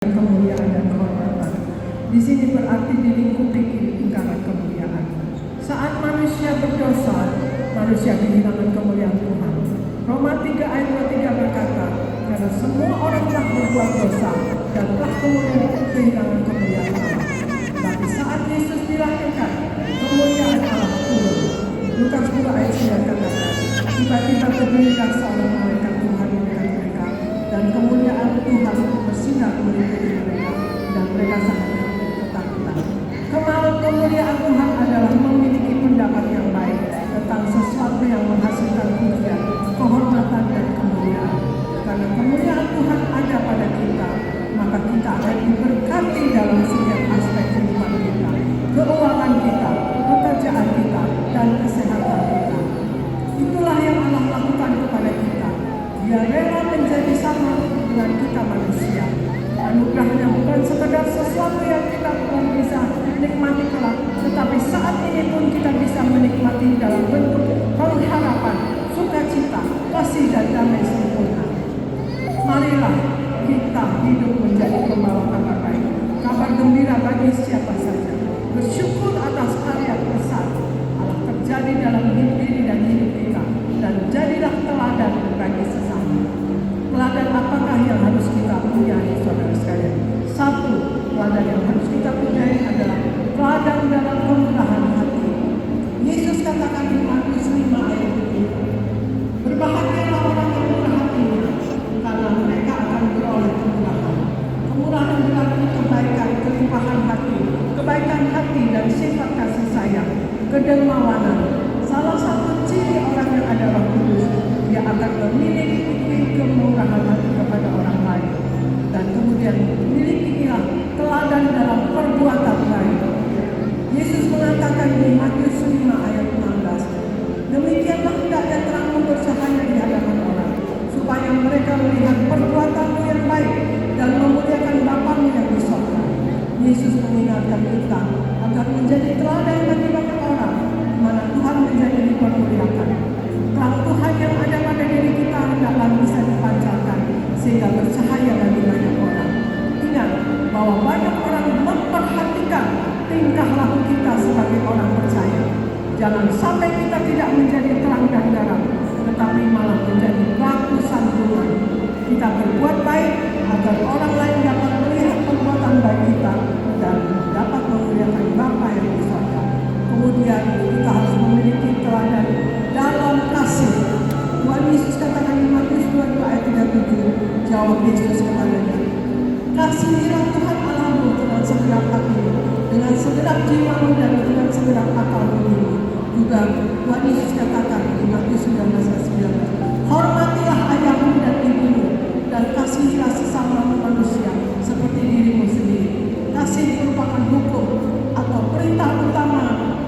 kemuliaan dan kehormatan. Di sini berarti dilingkupi lingkaran kemuliaan. Saat manusia berdosa, manusia kehilangan kemuliaan Tuhan. Roma 3 ayat 23 berkata, karena semua orang telah berbuat dosa dan telah kehilangan kemuliaan Allah. Tapi saat Yesus dilahirkan, kemuliaan Allah turun. Lukas 2 ayat 9 katakan, tiba-tiba berdirilah seorang malaikat Tuhan di dekat mereka, dan kemuliaan Tuhan bersinar meliputi mereka, dan mereka sangat ketakutan. Kemuliaan Tuhan adalah memiliki pendapat yang baik tentang sesuatu yang menghasilkan pujian, kehormatan, dan kemuliaan. Karena kemuliaan Tuhan ada pada kita, maka kita akan diberkati dalam setiap aspek kehidupan kita, keuangan kita, pekerjaan kita, dan kesehatan kita. Itulah yang Allah lakukan kepada kita. Dia rela menjadi sama dengan kita manusia. Anugerahnya bukan sekedar sesuatu yang kita belum bisa nikmati kelak, tetapi saat ini pun kita bisa menikmati dalam bentuk pengharapan, sukacita, kasih, dan damai sempurna. Marilah kita hidup menjadi pembawa kabar baik, kabar gembira bagi siapa saja. Bersyukur atas karya besar Allah terjadi dalam hidup diri dan hidup kita, dan jadilah teladan bagi sesama. Teladan apakah yang harus kita punyai, saudara sekalian? Satu, teladan yang harus kita punyai adalah teladan dalam kemurahan hati. Yesus katakan di Matius 5 ayat 7, berbahagialah orang yang murah hatinya, karena mereka akan beroleh kemurahan. Kemurahan berarti kebaikan, kelimpahan hati, kebaikan hati dan sifat kasih sayang, kedermawanan. Salah satu ciri orang yang ada Roh Kudus, dia akan memiliki kemurahan hati kepada orang lain, dan kemudian milikilah teladan dalam perbuatan baik. Yesus mengatakan di Matius 5 ayat 16, demikianlah hendaknya terangmu bercahaya di hadapan orang, supaya mereka melihat perbuatanmu yang baik dan memuliakan Bapamu yang di sorga. Yesus mengingatkan kita agar menjadi teladan bagi banyak orang, mana Tuhan menjadi dipermuliakan. Terang Tuhan yang ada pada diri kita hendaklah bisa dipancarkan sehingga bercahaya bagi banyak orang. Ingat bahwa banyak orang memperhatikan tingkah laku kita sebagai orang percaya. Jangan sampai kita tidak menjadi terang dan garam, tetapi malah menjadi batu sandungan. Kita berbuat baik agar orang lain dapat melihat perbuatan baik kita dan dapat memuliakan Bapa yang di sorga. Kemudian kita harus memiliki teladan dalam kasih. Tuhan Yesus katakan di Matius 22 ayat 37, jawab Yesus kepadanya, kasihilah Tuhan Allahmu dengan segenap hatimu, dengan segenap jiwamu, dan dengan segenap akalmu. Juga Tuhan Yesus katakan di Matius 19 ayat 19, hormatilah ayahmu dan ibumu, dan kasihilah sesamamu manusia seperti dirimu sendiri. Kasih merupakan hukum atau perintah utama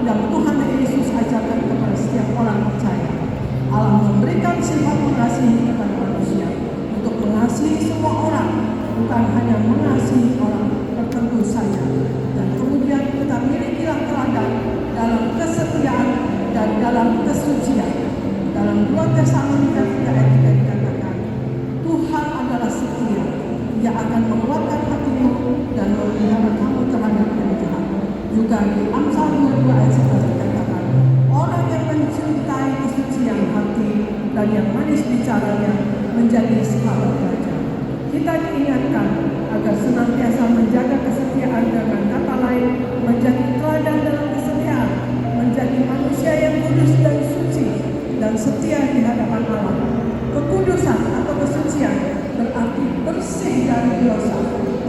yang Tuhan Yesus ajarkan kepada setiap orang percaya. Allah memberikan sifat mengasihi kepada manusia untuk mengasihi semua orang, bukan hanya mengasihi orang tertentu saja. Dan kemudian kita milikilah teladan dalam kesetiaan dan dalam kesucian. Dalam 2 Tesalonika 3 ayat 3 dikatakan, Tuhan adalah setia, Dia akan menguatkan hatimu dan memelihara kamu terhadap yang jahat. Juga di Amsal 22 ayat 11 dikatakan, orang yang mencintai kesucian hati dan yang manis bicaranya menjadi sahabat raja. Kita diingatkan agar senantiasa menjaga kesetiaan, dengan kata lain menjadi teladan dalam kesetiaan, menjadi manusia yang kudus dan suci dan setia di hadapan Allah. Kekudusan atau kesucian berarti bersih dari dosa,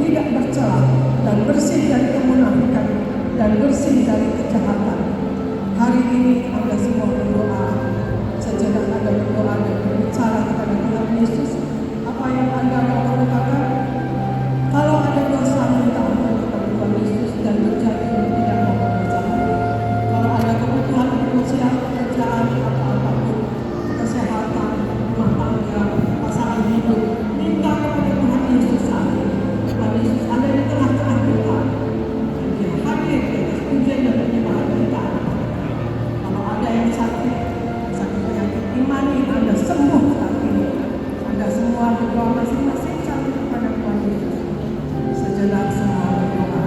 tidak bercela, dan bersih dari kemunafikan, dan bersih dari kejahatan. Hari ini Anda semua berdoa, sejenak Anda berdoa dan berbicara kepada Tuhan Yesus. Apa yang Anda mau katakan? Kalau ada dosa, minta ampun kepada Tuhan Yesus dan berjanji tidak mau berdosa lagi. Kalau ada kebutuhan sosial, pekerjaan, atau apapun, kesehatan, rumah tangga, pasangan hidup, minta kepada Tuhan Yesus saat ini. Tuhan Yesus ada di tengah-tengah kita, dan Dia hadir di atas pujian dan penyembahan kita. Kalau ada yang sakit, adalah semua berdoa.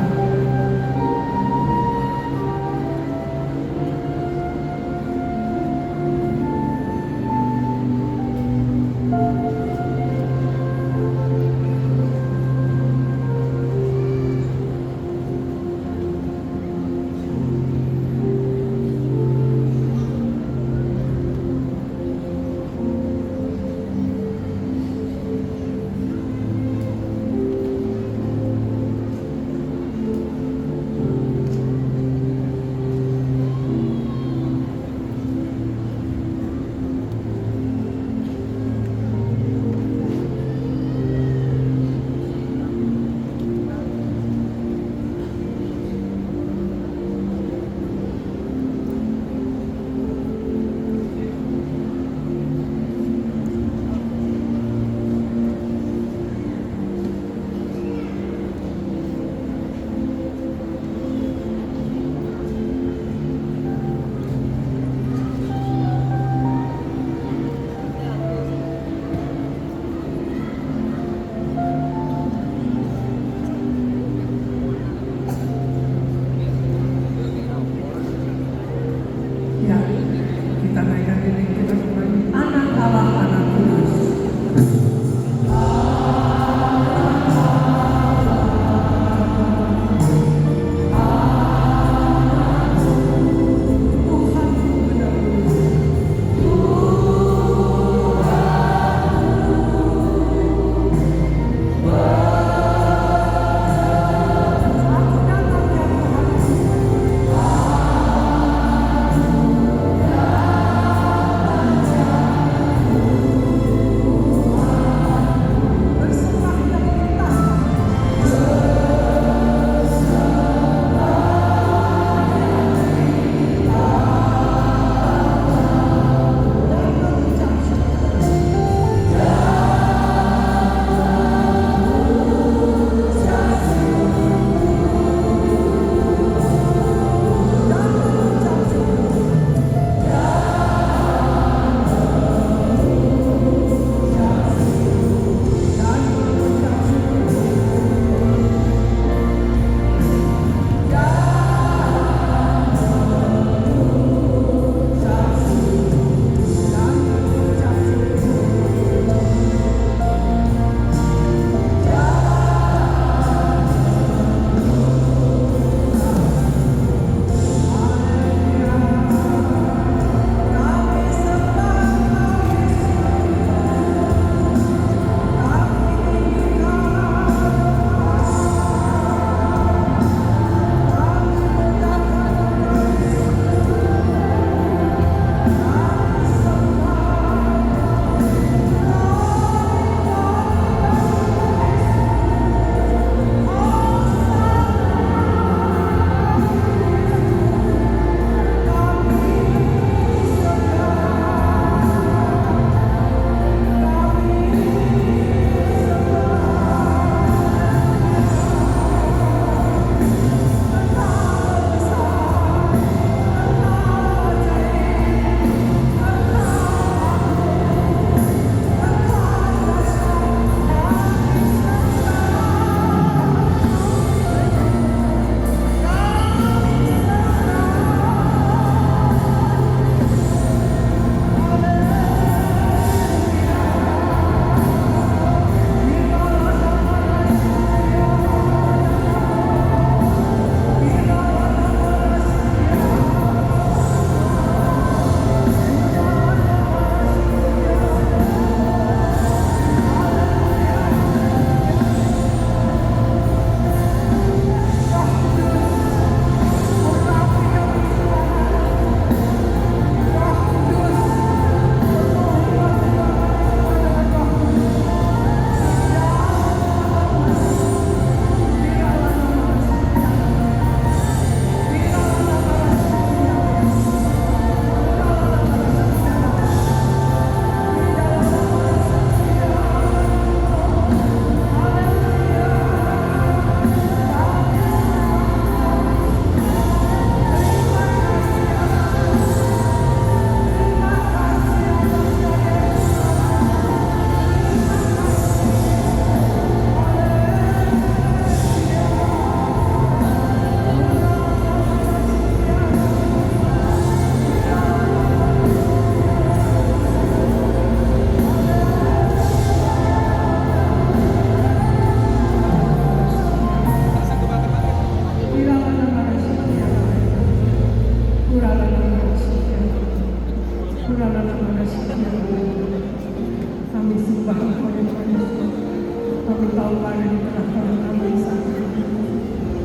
Kami tahu ada di tengah-tengah kami saat ini.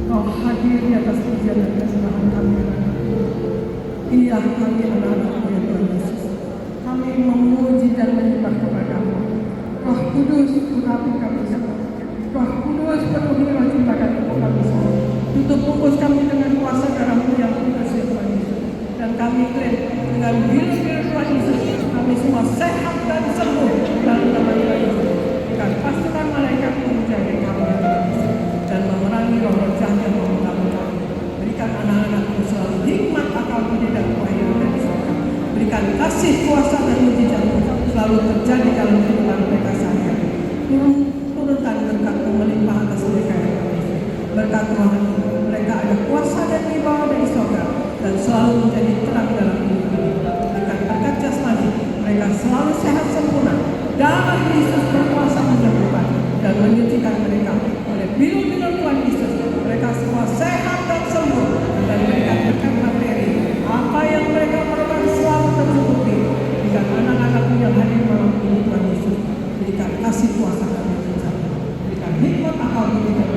Kau hadir di atas pujian dan kesembahan kami. Iya, kami anak-anakmu ya Tuhan Yesus. Kami memuji dan menyembah kepada-Mu. Roh Kudus, urapi kami semua. Roh Kudus, penuhi roh cintakan kami semua. Tutup bungkus kami dengan kuasa darah-Mu yang kudus ya Tuhan Yesus. Dan kami klaim dengan biru-biru Tuhan Yesus, kami semua sehat dan sembuh dalam nama Tuhan Yesus. Dan pasukan malaikat menjaga kami ya Tuhan Yesus dan memerangi roh-roh jahat yang mengganggu kami. Berikan anak-anakmu selalu hikmat, akal budi dan kewahiran dari surga. Berikan kasih, kuasa dan mujizat selalu terjadi dalam kehidupan mereka sehari-hari. Turunkan berkat-Mu melimpah atas mereka ya Tuhan Yesus. Berkat Tuhan, mereka ada kuasa dan wibawa dari surga dan selalu menjadi terang dalam hidup ini. Berikan berkat jasmani, mereka selalu sehat sempurna. Darah Yesus berkuasa menyembuhkan dan menyucikan mereka. Oleh biru-biru Tuhan Yesus, mereka semua sehat dan sembuh dan berikan berkat materi. Apa yang mereka perlukan selalu tercukupi. Berikan anak-anakmu yang hadir malam ini Tuhan Yesus. Berikan kasih kuasa dan mujizat. Berikan hikmat akal budi dan